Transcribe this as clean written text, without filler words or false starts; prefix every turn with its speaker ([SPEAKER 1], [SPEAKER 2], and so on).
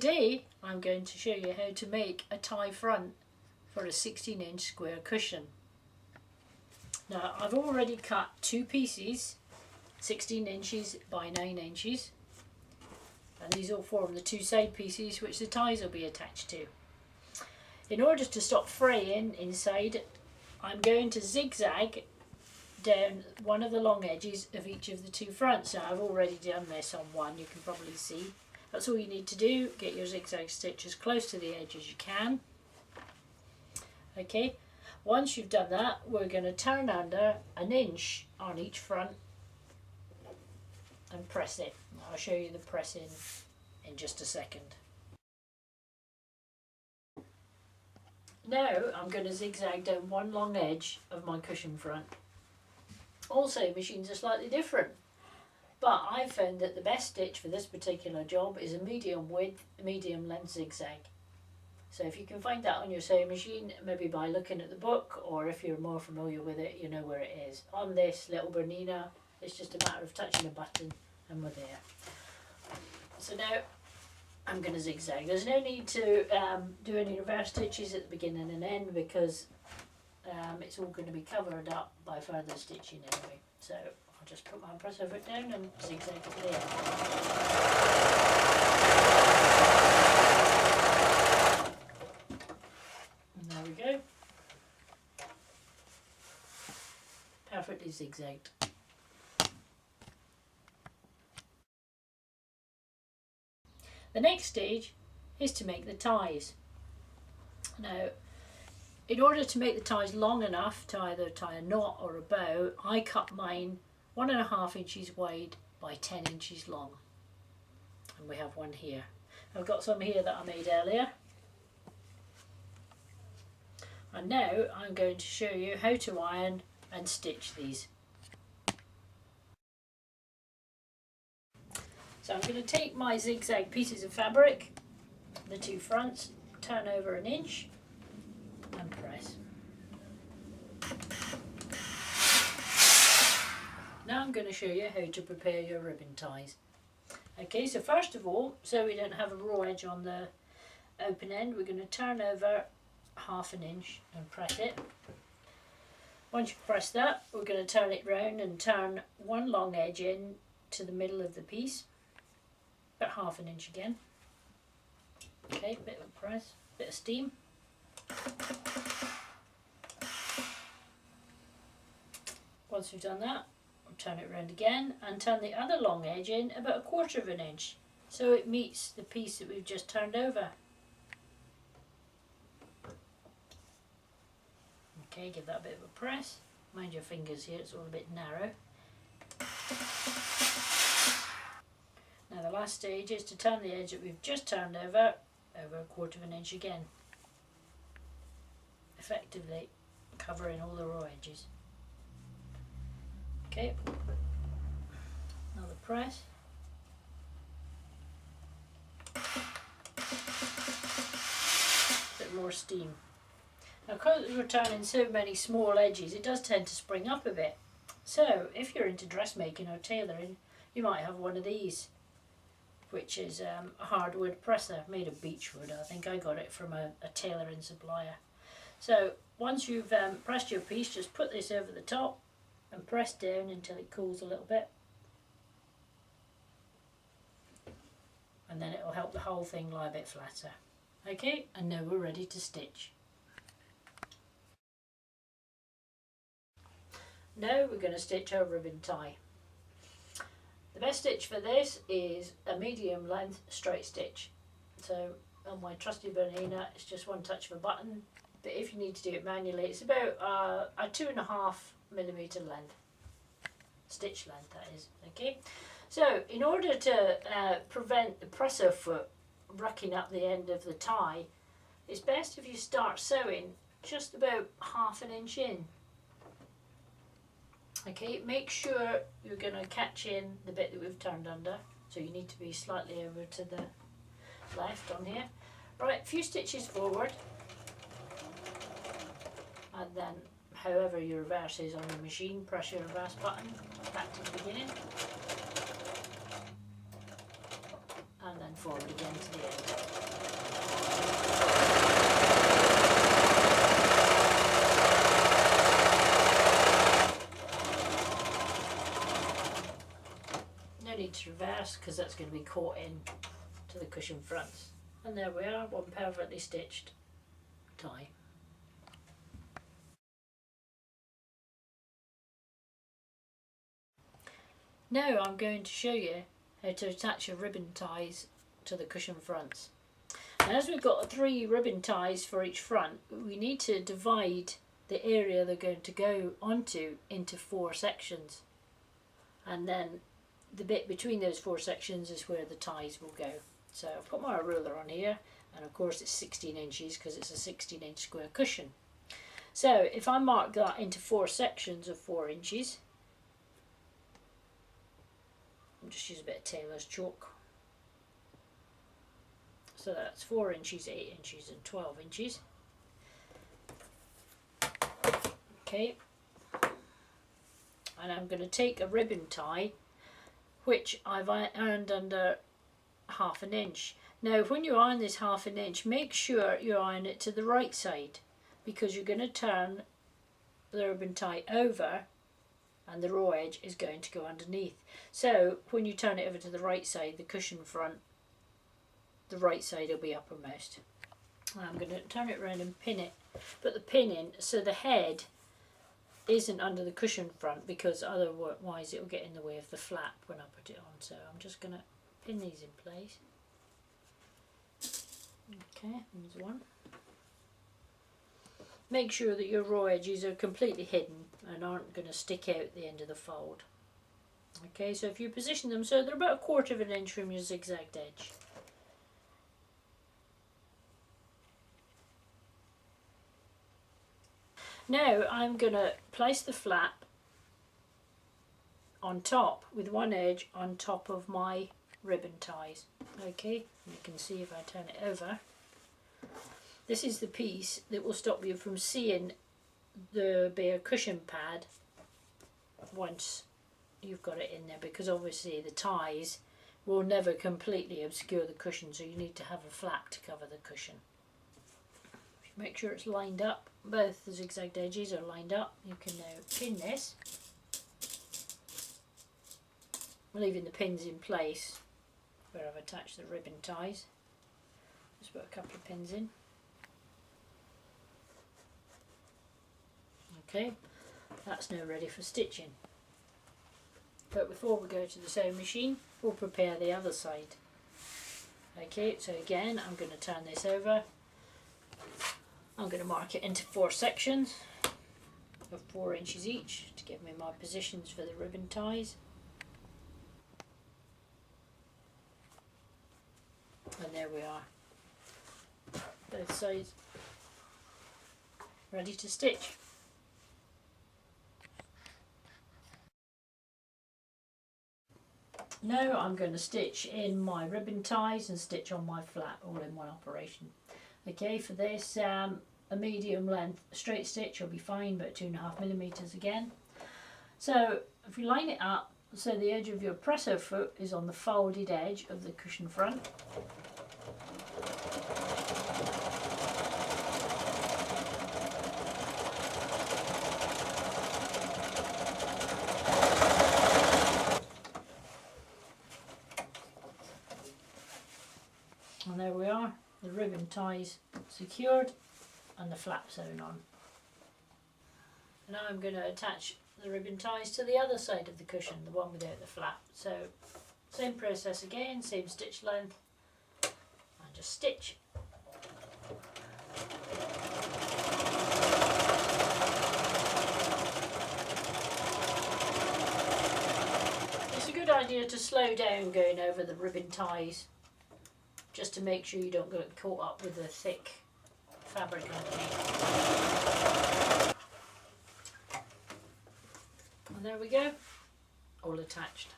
[SPEAKER 1] Today I'm going to show you how to make a tie front for a 16-inch square cushion. Now I've already cut two pieces, 16 inches by 9 inches, and these all form the two side pieces which the ties will be attached to. In order to stop fraying inside, I'm going to zigzag down one of the long edges of each of the two fronts. Now I've already done this on one, you can probably see. That's all you need to do. Get your zigzag stitch as close to the edge as you can. Okay, once you've done that, we're going to turn under 1 inch on each front and press it. I'll show you the pressing in just a second. Now I'm going to zigzag down one long edge of my cushion front. Also, machines are slightly different, but I found that the best stitch for this particular job is a medium width, medium length zigzag. So if you can find that on your sewing machine, maybe by looking at the book, or if you're more familiar with it, you know where it is. On this little Bernina, it's just a matter of touching a button and we're there. So now I'm going to zigzag. There's no need to do any reverse stitches at the beginning and end because it's all going to be covered up by further stitching anyway. So I'll just put my presser foot down and zigzag to the end. And there we go. Perfectly zigzagged. The next stage is to make the ties. Now, in order to make the ties long enough to either tie a knot or a bow, I cut mine 1.5 inches wide by 10 inches long. And we have one here. I've got some here that I made earlier. And now I'm going to show you how to iron and stitch these. So I'm going to take my zigzag pieces of fabric, the two fronts, turn over 1 inch and press. Now I'm going to show you how to prepare your ribbon ties. Okay, so first of all, so we don't have a raw edge on the open end, we're going to turn over 1/2 inch and press it. Once you've pressed that, we're going to turn it round and turn one long edge in to the middle of the piece, about 1/2 inch again. Okay, bit of a press, bit of steam. Once we've done that, we'll turn it round again and turn the other long edge in about 1/4 inch so it meets the piece that we've just turned over. Okay, give that a bit of a press. Mind your fingers here, it's all a bit narrow. Now the last stage is to turn the edge that we've just turned over 1/4 inch again, effectively covering all the raw edges. Okay, another press. Bit more steam. Now because we're turning so many small edges, it does tend to spring up a bit. So if you're into dressmaking or tailoring, you might have one of these, which is a hardwood presser made of beechwood. I think I got it from a tailoring supplier. So once you've pressed your piece, just put this over the top and press down until it cools a little bit. And then it will help the whole thing lie a bit flatter. Okay, and now we're ready to stitch. Now we're going to stitch our ribbon tie. The best stitch for this is a medium length straight stitch. So on my trusty Bernina, it's just one touch of a button, but if you need to do it manually, it's about a 2.5mm length, stitch length that is. Okay, so in order to prevent the presser foot rucking up the end of the tie, it's best if you start sewing just about 1/2 inch in. Okay, make sure you're going to catch in the bit that we've turned under, so you need to be slightly over to the left on here. Right, a few stitches forward, and then however your reverse is on your machine, press your reverse button back to the beginning, and then forward again to the end. No need to reverse because that's going to be caught in to the cushion fronts. And there we are, one perfectly stitched tie. Now I'm going to show you how to attach your ribbon ties to the cushion fronts. And as we've got 3 ribbon ties for each front, we need to divide the area they're going to go onto into 4 sections. And then the bit between those 4 sections is where the ties will go. So I've got my ruler on here, and of course it's 16 inches because it's a 16-inch square cushion. So if I mark that into 4 sections of 4 inches, I'll just use a bit of tailor's chalk. So that's 4 inches, 8 inches and 12 inches. Okay. And I'm going to take a ribbon tie which I've ironed under 1/2 inch. Now when you iron this 1/2 inch, make sure you iron it to the right side because you're going to turn the ribbon tie over and the raw edge is going to go underneath. So when you turn it over to the right side, the cushion front, the right side will be uppermost. I'm going to turn it around and pin it, put the pin in so the head isn't under the cushion front because otherwise it will get in the way of the flap when I put it on. So I'm just going to pin these in place. Okay, there's one. Make sure that your raw edges are completely hidden and aren't going to stick out the end of the fold. Okay, so if you position them so they're about 1/4 inch from your zigzagged edge. Now I'm going to place the flap on top with one edge on top of my ribbon ties. Okay, you can see if I turn it over. This is the piece that will stop you from seeing the bare cushion pad once you've got it in there, because obviously the ties will never completely obscure the cushion, so you need to have a flap to cover the cushion. Make sure it's lined up, both the zigzagged edges are lined up. You can now pin this, leaving the pins in place where I've attached the ribbon ties. Just put a couple of pins in. Okay, that's now ready for stitching. But before we go to the sewing machine, we'll prepare the other side. Okay, so again, I'm going to turn this over. I'm going to mark it into 4 sections of 4 inches each to give me my positions for the ribbon ties. And there we are, both sides ready to stitch. Now I'm going to stitch in my ribbon ties and stitch on my flap all in one operation. Okay, for this a medium length straight stitch will be fine, but 2.5mm again. So if you line it up so the edge of your presser foot is on the folded edge of the cushion front. And there we are, the ribbon ties secured and the flap sewn on. Now I'm going to attach the ribbon ties to the other side of the cushion, the one without the flap. So same process again, same stitch length, and just stitch. It's a good idea to slow down going over the ribbon ties, just to make sure you don't get caught up with the thick fabric underneath. And there we go, all attached.